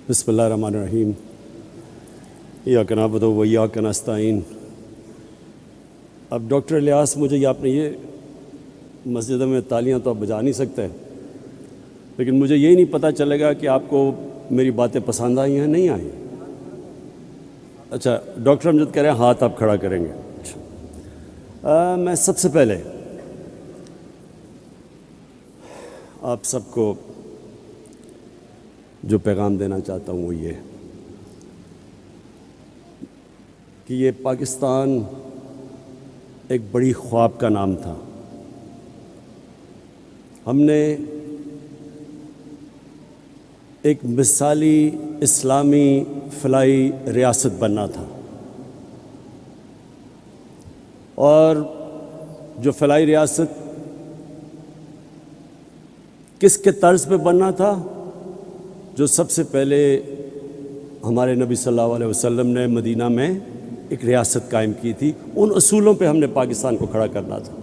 بسم اللہ الرحمن الرحیم ایاک نعبد و ایاک نستعین۔ اب ڈاکٹر الیاس، مجھے آپ نے یہ مسجد میں تالیاں تو آپ بجا نہیں سکتے، لیکن مجھے یہی نہیں پتہ چلے گا کہ آپ کو میری باتیں پسند آئی ہیں نہیں آئیں۔ اچھا، ڈاکٹر امجد کہہ رہے ہیں ہاتھ آپ کھڑا کریں گے۔ اچھا، میں سب سے پہلے آپ سب کو جو پیغام دینا چاہتا ہوں وہ یہ کہ یہ پاکستان ایک بڑی خواب کا نام تھا۔ ہم نے ایک مثالی اسلامی فلاحی ریاست بننا تھا، اور جو فلاحی ریاست کس کے طرز پہ بننا تھا؟ جو سب سے پہلے ہمارے نبی صلی اللہ علیہ وسلم نے مدینہ میں ایک ریاست قائم کی تھی، ان اصولوں پہ ہم نے پاکستان کو کھڑا کرنا تھا۔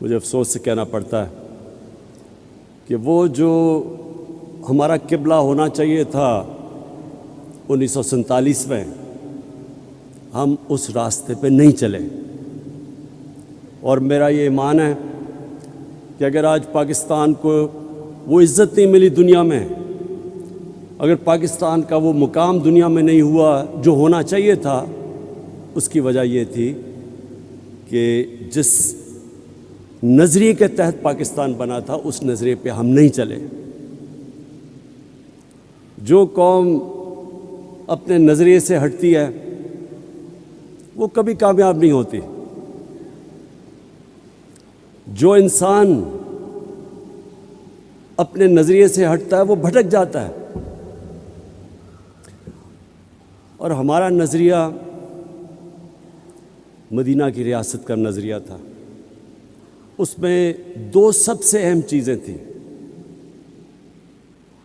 مجھے افسوس سے کہنا پڑتا ہے کہ وہ جو ہمارا قبلہ ہونا چاہیے تھا 1947 میں، ہم اس راستے پہ نہیں چلے۔ اور میرا یہ ایمان ہے کہ اگر آج پاکستان کو وہ عزت نہیں ملی دنیا میں، اگر پاکستان کا وہ مقام دنیا میں نہیں ہوا جو ہونا چاہیے تھا، اس کی وجہ یہ تھی کہ جس نظریے کے تحت پاکستان بنا تھا اس نظریے پہ ہم نہیں چلے۔ جو قوم اپنے نظریے سے ہٹتی ہے وہ کبھی کامیاب نہیں ہوتی۔ جو انسان اپنے نظریے سے ہٹتا ہے وہ بھٹک جاتا ہے۔ اور ہمارا نظریہ مدینہ کی ریاست کا نظریہ تھا۔ اس میں دو سب سے اہم چیزیں تھیں،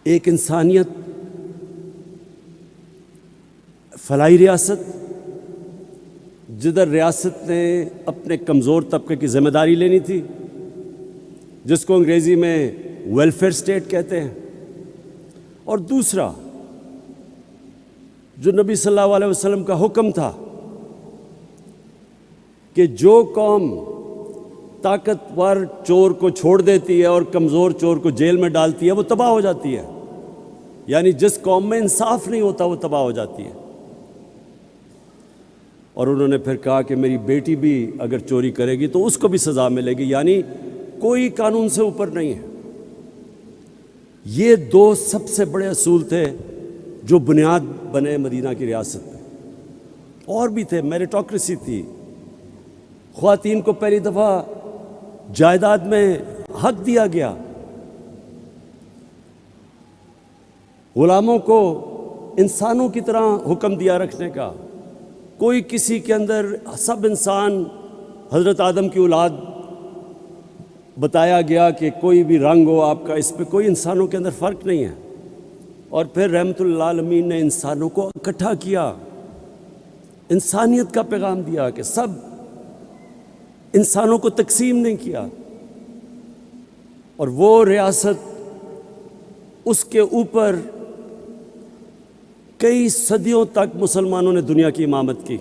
ایک انسانیت، فلاحی ریاست جدھر ریاست نے اپنے کمزور طبقے کی ذمہ داری لینی تھی، جس کو انگریزی میں ویلفیئر اسٹیٹ کہتے ہیں، اور دوسرا جو نبی صلی اللہ علیہ وسلم کا حکم تھا کہ جو قوم طاقتور چور کو چھوڑ دیتی ہے اور کمزور چور کو جیل میں ڈالتی ہے وہ تباہ ہو جاتی ہے، یعنی جس قوم میں انصاف نہیں ہوتا وہ تباہ ہو جاتی ہے۔ اور انہوں نے پھر کہا کہ میری بیٹی بھی اگر چوری کرے گی تو اس کو بھی سزا ملے گی، یعنی کوئی قانون سے اوپر نہیں ہے۔ یہ دو سب سے بڑے اصول تھے جو بنیاد بنے مدینہ کی ریاست میں۔ اور بھی تھے، میریٹوکریسی تھی، خواتین کو پہلی دفعہ جائیداد میں حق دیا گیا، غلاموں کو انسانوں کی طرح حکم دیا رکھنے کا، کوئی کسی کے اندر، سب انسان حضرت آدم کی اولاد بتایا گیا کہ کوئی بھی رنگ ہو آپ کا، اس پہ کوئی انسانوں کے اندر فرق نہیں ہے۔ اور پھر رحمت اللہ عالمین نے انسانوں کو اکٹھا کیا، انسانیت کا پیغام دیا کہ سب انسانوں کو تقسیم نہیں کیا۔ اور وہ ریاست، اس کے اوپر کئی صدیوں تک مسلمانوں نے دنیا کی امامت کی۔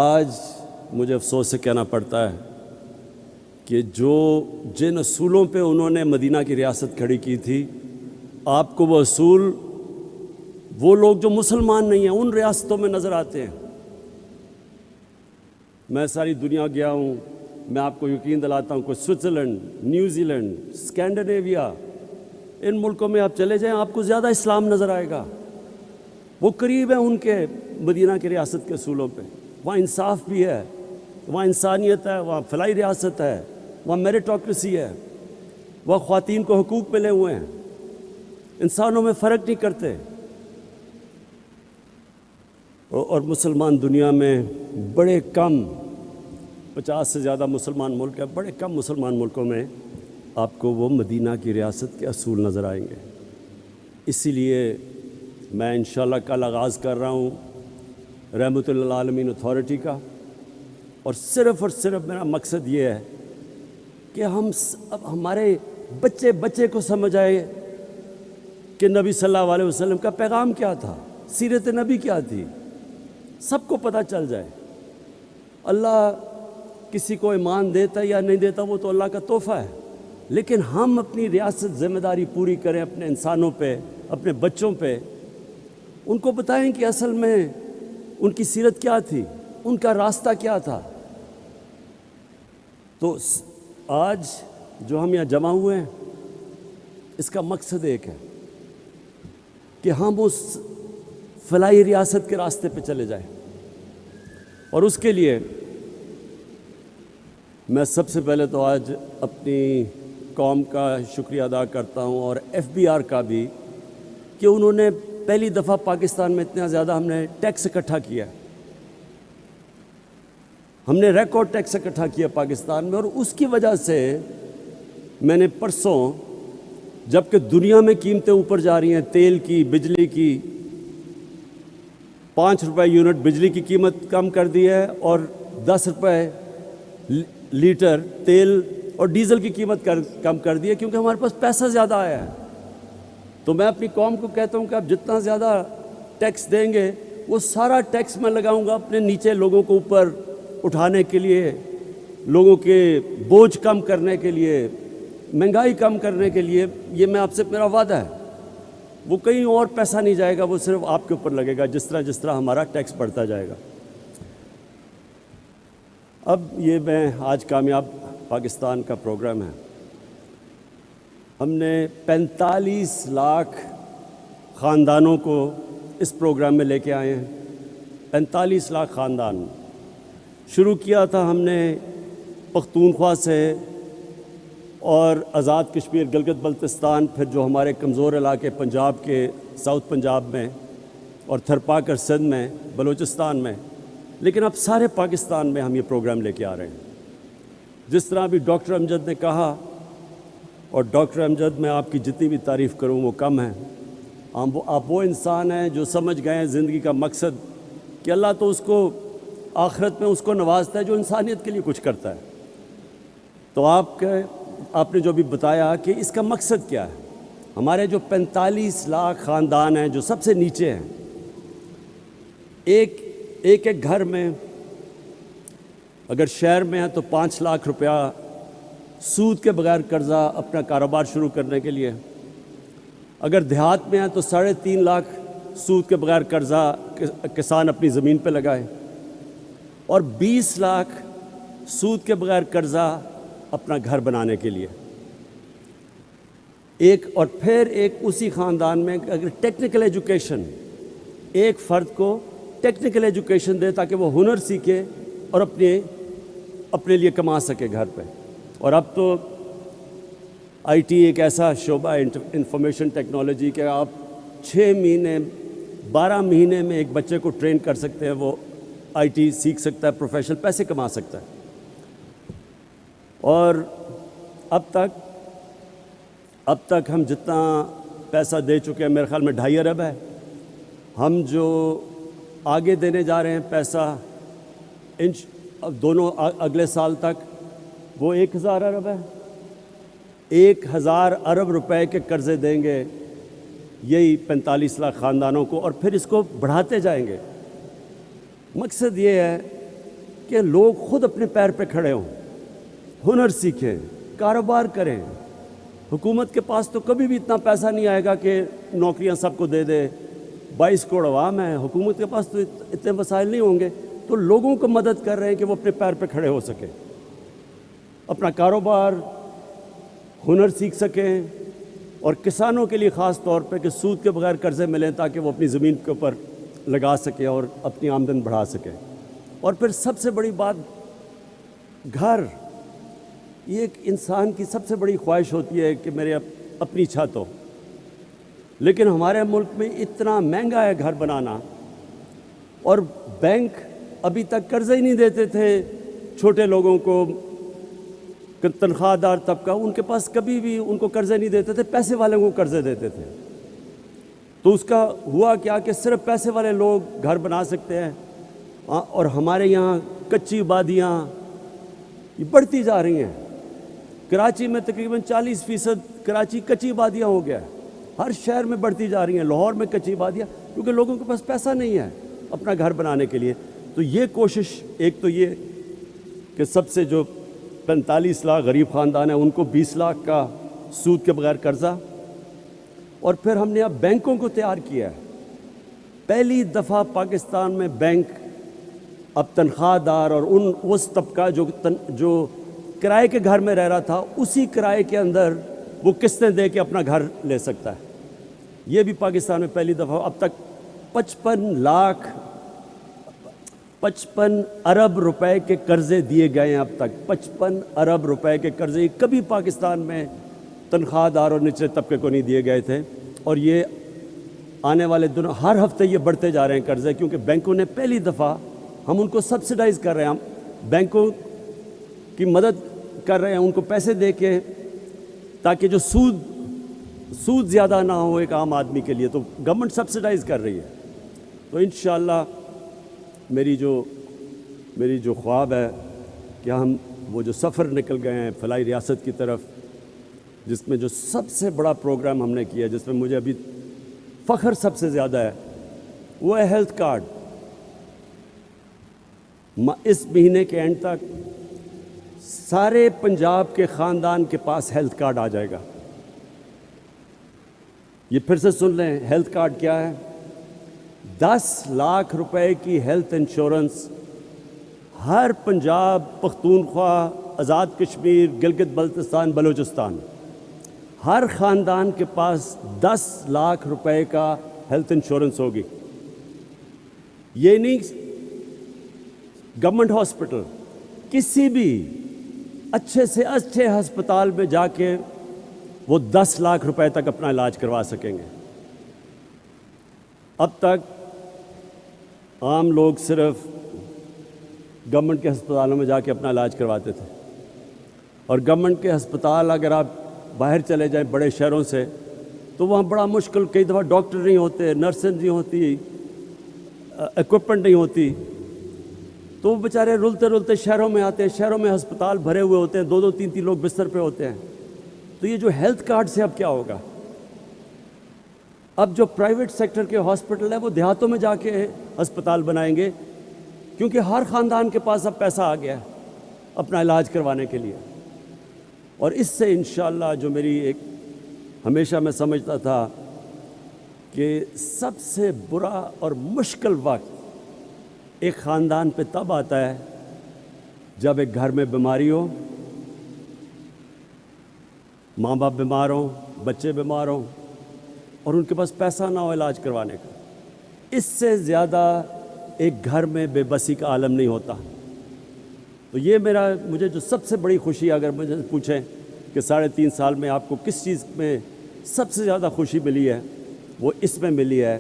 آج مجھے افسوس سے کہنا پڑتا ہے کہ جن اصولوں پہ انہوں نے مدینہ کی ریاست کھڑی کی تھی، آپ کو وہ اصول وہ لوگ جو مسلمان نہیں ہیں ان ریاستوں میں نظر آتے ہیں۔ میں ساری دنیا گیا ہوں، میں آپ کو یقین دلاتا ہوں کہ سوئٹزرلینڈ، نیوزی لینڈ، اسکینڈینیویا، ان ملکوں میں آپ چلے جائیں آپ کو زیادہ اسلام نظر آئے گا، وہ قریب ہیں ان کے مدینہ کی ریاست کے اصولوں پہ۔ وہاں انصاف بھی ہے، وہاں انسانیت ہے، وہاں فلاحی ریاست ہے، وہاں میریٹوکریسی ہے، وہاں خواتین کو حقوق ملے ہوئے ہیں، انسانوں میں فرق نہیں کرتے۔ اور مسلمان دنیا میں بڑے کم، 50 سے زیادہ مسلمان ملک ہیں، بڑے کم مسلمان ملکوں میں آپ کو وہ مدینہ کی ریاست کے اصول نظر آئیں گے۔ اسی لیے میں انشاءاللہ کل آغاز کر رہا ہوں رحمت اللہ عالمین اتھارٹی کا، اور صرف میرا مقصد یہ ہے کہ ہم اب ہمارے بچے کو سمجھ آئے کہ نبی صلی اللہ علیہ وسلم کا پیغام کیا تھا، سیرت نبی کیا تھی، سب کو پتہ چل جائے۔ اللہ کسی کو ایمان دیتا یا نہیں دیتا وہ تو اللہ کا تحفہ ہے، لیکن ہم اپنی ریاست ذمہ داری پوری کریں اپنے انسانوں پہ، اپنے بچوں پہ، ان کو بتائیں کہ اصل میں ان کی سیرت کیا تھی، ان کا راستہ کیا تھا۔ تو آج جو ہم یہاں جمع ہوئے ہیں اس کا مقصد ایک ہے کہ ہم اس فلاحی ریاست کے راستے پہ چلے جائیں، اور اس کے لیے میں سب سے پہلے تو آج اپنی قوم کا شکریہ ادا کرتا ہوں، اور FBR کا بھی، کہ انہوں نے پہلی دفعہ پاکستان میں اتنا زیادہ ہم نے ٹیکس اکٹھا کیا، ہم نے ریکارڈ ٹیکس اکٹھا کیا پاکستان میں، اور اس کی وجہ سے میں نے پرسوں، جبکہ دنیا میں قیمتیں اوپر جا رہی ہیں، تیل کی، بجلی کی، 5 روپے یونٹ بجلی کی قیمت کم کر دی ہے، اور 10 روپے لیٹر تیل اور ڈیزل کی قیمت کم کر دی ہے، کیونکہ ہمارے پاس پیسہ زیادہ آیا ہے۔ تو میں اپنی قوم کو کہتا ہوں کہ آپ جتنا زیادہ ٹیکس دیں گے وہ سارا ٹیکس میں لگاؤں گا اپنے نیچے لوگوں کو اوپر اٹھانے کے لیے، لوگوں کے بوجھ کم کرنے کے لیے، مہنگائی کم کرنے کے لیے۔ یہ میں آپ سے میرا وعدہ ہے، وہ کہیں اور پیسہ نہیں جائے گا، وہ صرف آپ کے اوپر لگے گا، جس طرح ہمارا ٹیکس بڑھتا جائے گا۔ اب یہ میں آج کامیاب پاکستان کا پروگرام ہے، ہم نے 45 لاکھ خاندانوں کو اس پروگرام میں لے کے آئے ہیں۔ 45 لاکھ خاندان شروع کیا تھا ہم نے پختونخوا سے، اور آزاد کشمیر، گلگت بلتستان، پھر جو ہمارے کمزور علاقے پنجاب کے، ساؤتھ پنجاب میں، اور تھرپاکر سندھ میں، بلوچستان میں، لیکن اب سارے پاکستان میں ہم یہ پروگرام لے کے آ رہے ہیں۔ جس طرح بھی ڈاکٹر امجد نے کہا، اور ڈاکٹر امجد میں آپ کی جتنی بھی تعریف کروں وہ کم ہے، آپ وہ انسان ہیں جو سمجھ گئے ہیں زندگی کا مقصد، کہ اللہ تو اس کو آخرت میں اس کو نوازتا ہے جو انسانیت کے لیے کچھ کرتا ہے۔ تو آپ نے جو بھی بتایا کہ اس کا مقصد کیا ہے، ہمارے جو 45 لاکھ خاندان ہیں جو سب سے نیچے ہیں، ایک گھر میں اگر شہر میں ہے تو 5 لاکھ روپیہ سود کے بغیر قرضہ اپنا کاروبار شروع کرنے کے لیے، اگر دیہات میں ہے تو 3.5 لاکھ سود کے بغیر قرضہ کسان اپنی زمین پہ لگائے، اور 20 لاکھ سود کے بغیر قرضہ اپنا گھر بنانے کے لیے۔ اور پھر اسی خاندان میں اگر ٹیکنیکل ایجوکیشن، ایک فرد کو ٹیکنیکل ایجوکیشن دے تاکہ وہ ہنر سیکھے اور اپنے لیے کما سکے گھر پہ۔ اور اب تو IT ایک ایسا شعبہ ہے انفارمیشن ٹیکنالوجی کہ آپ 6 مہینے 12 مہینے میں ایک بچے کو ٹرین کر سکتے ہیں، وہ IT سیکھ سکتا ہے، پروفیشنل پیسے کما سکتا ہے۔ اور اب تک ہم جتنا پیسہ دے چکے ہیں، میرے خیال میں 2.5 ارب ہے۔ ہم جو آگے دینے جا رہے ہیں پیسہ دونوں اگلے سال تک، وہ 1000 ارب ہے۔ 1000 ارب روپے کے قرضے دیں گے یہی 45 لاکھ خاندانوں کو، اور پھر اس کو بڑھاتے جائیں گے۔ مقصد یہ ہے کہ لوگ خود اپنے پیر پہ کھڑے ہوں، ہنر سیکھیں، کاروبار کریں۔ حکومت کے پاس تو کبھی بھی اتنا پیسہ نہیں آئے گا کہ نوکریاں سب کو دے دے، 22 کروڑ عوام ہے، حکومت کے پاس تو اتنے وسائل نہیں ہوں گے۔ تو لوگوں کو مدد کر رہے ہیں کہ وہ اپنے پیر پہ کھڑے ہو سکیں، اپنا کاروبار، ہنر سیکھ سکیں، اور کسانوں کے لیے خاص طور پہ کہ سود کے بغیر قرضے ملیں تاکہ وہ اپنی زمین کے اوپر لگا سکیں اور اپنی آمدن بڑھا سکیں۔ اور پھر سب سے بڑی بات، گھر، یہ ایک انسان کی سب سے بڑی خواہش ہوتی ہے کہ میرے اپنی چھت ہو، لیکن ہمارے ملک میں اتنا مہنگا ہے گھر بنانا، اور بینک ابھی تک قرضہ ہی نہیں دیتے تھے چھوٹے لوگوں کو، تنخواہ دار طبقہ، ان کے پاس کبھی بھی ان کو قرضے نہیں دیتے تھے، پیسے والوں کو قرضے دیتے تھے۔ تو اس کا ہوا کیا کہ صرف پیسے والے لوگ گھر بنا سکتے ہیں، اور ہمارے یہاں کچی آبادیاں یہ بڑھتی جا رہی ہیں۔ کراچی میں تقریباً 40% کراچی کچی آبادیاں ہو گیا ہے، ہر شہر میں بڑھتی جا رہی ہیں. لاہور میں کچی وادیاں, کیونکہ لوگوں کے پاس پیسہ نہیں ہے اپنا گھر بنانے کے لیے. تو یہ کوشش, ایک تو یہ کہ سب سے جو 45 لاکھ غریب خاندان ہیں ان کو 20 لاکھ کا سود کے بغیر قرضہ, اور پھر ہم نے اب بینکوں کو تیار کیا ہے. پہلی دفعہ پاکستان میں بینک اب تنخواہ دار اور اس طبقہ جو کرائے کے گھر میں رہ رہا تھا, اسی کرائے کے اندر وہ قسطیں دے کے اپنا گھر لے سکتا ہے. یہ بھی پاکستان میں پہلی دفعہ. اب تک 55 ارب روپے کے قرضے دیے گئے ہیں. اب تک 55 ارب روپے کے قرضے کبھی پاکستان میں تنخواہ دار اور نچلے طبقے کو نہیں دیے گئے تھے. اور یہ آنے والے دنوں ہر ہفتے یہ بڑھتے جا رہے ہیں قرضے, کیونکہ بینکوں نے پہلی دفعہ, ہم ان کو سبسڈائز کر رہے ہیں, ہم بینکوں کی مدد کر رہے ہیں ان کو پیسے دے کے, تاکہ جو سود زیادہ نہ ہو ایک عام آدمی کے لیے. تو گورنمنٹ سبسڈائز کر رہی ہے. تو انشاءاللہ میری جو خواب ہے کہ ہم وہ جو سفر نکل گئے ہیں فلاحی ریاست کی طرف, جس میں جو سب سے بڑا پروگرام ہم نے کیا, جس میں مجھے ابھی فخر سب سے زیادہ ہے, وہ ہے ہیلتھ کارڈ. اس مہینے کے اینڈ تک سارے پنجاب کے خاندان کے پاس ہیلتھ کارڈ آ جائے گا. یہ پھر سے سن لیں, ہیلتھ کارڈ کیا ہے؟ 10 لاکھ روپے کی ہیلتھ انشورنس ہر پنجاب, پختونخوا, آزاد کشمیر, گلگت بلتستان, بلوچستان, ہر خاندان کے پاس 10 لاکھ روپے کا ہیلتھ انشورنس ہوگی. یہ نہیں گورنمنٹ ہاسپٹل, کسی بھی اچھے سے اچھے ہسپتال میں جا کے وہ 10 لاکھ روپے تک اپنا علاج کروا سکیں گے. اب تک عام لوگ صرف گورنمنٹ کے ہسپتالوں میں جا کے اپنا علاج کرواتے تھے, اور گورنمنٹ کے ہسپتال اگر آپ باہر چلے جائیں بڑے شہروں سے, تو وہاں بڑا مشکل, کئی دفعہ ڈاکٹر نہیں ہوتے, نرسیں نہیں ہوتی, ایکوپمنٹ نہیں ہوتی, تو وہ بیچارے رلتے شہروں میں آتے ہیں. شہروں میں ہسپتال بھرے ہوئے ہوتے ہیں, 2-2 3-3 لوگ بستر پہ ہوتے ہیں. تو یہ جو ہیلتھ کارڈ سے اب کیا ہوگا, اب جو پرائیویٹ سیکٹر کے ہاسپٹل ہیں وہ دیہاتوں میں جا کے ہسپتال بنائیں گے, کیونکہ ہر خاندان کے پاس اب پیسہ آ گیا ہے اپنا علاج کروانے کے لیے. اور اس سے انشاءاللہ جو میری ایک ہمیشہ میں سمجھتا تھا کہ سب سے برا اور مشکل وقت ایک خاندان پہ تب آتا ہے جب ایک گھر میں بیماری ہو, ماں باپ بیمار ہوں, بچے بیمار ہوں, اور ان کے پاس پیسہ نہ ہو علاج کروانے کا. اس سے زیادہ ایک گھر میں بے بسی کا عالم نہیں ہوتا. تو یہ مجھے جو سب سے بڑی خوشی, اگر مجھے پوچھیں کہ 3.5 سال میں آپ کو کس چیز میں سب سے زیادہ خوشی ملی ہے, وہ اس میں ملی ہے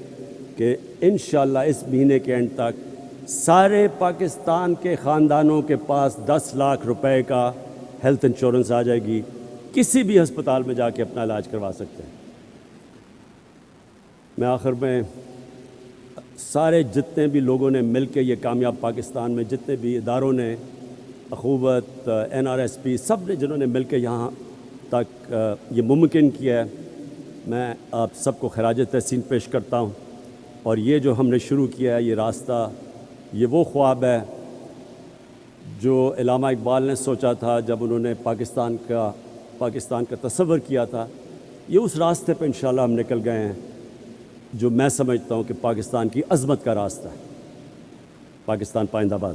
کہ انشاءاللہ اس مہینے کے اینڈ تک سارے پاکستان کے خاندانوں کے پاس 10 لاکھ روپے کا ہیلتھ انشورنس آ جائے گی, کسی بھی ہسپتال میں جا کے اپنا علاج کروا سکتے ہیں. میں آخر میں سارے جتنے بھی لوگوں نے مل کے یہ کامیاب پاکستان میں, جتنے بھی اداروں نے, اخوت, NRSP, سب نے جنہوں نے مل کے یہاں تک یہ ممکن کیا ہے, میں آپ سب کو خراج تحسین پیش کرتا ہوں. اور یہ جو ہم نے شروع کیا ہے یہ راستہ, یہ وہ خواب ہے جو علامہ اقبال نے سوچا تھا جب انہوں نے پاکستان کا تصور کیا تھا. یہ اس راستے پہ انشاءاللہ ہم نکل گئے ہیں جو میں سمجھتا ہوں کہ پاکستان کی عظمت کا راستہ ہے. پاکستان پائندہ باد.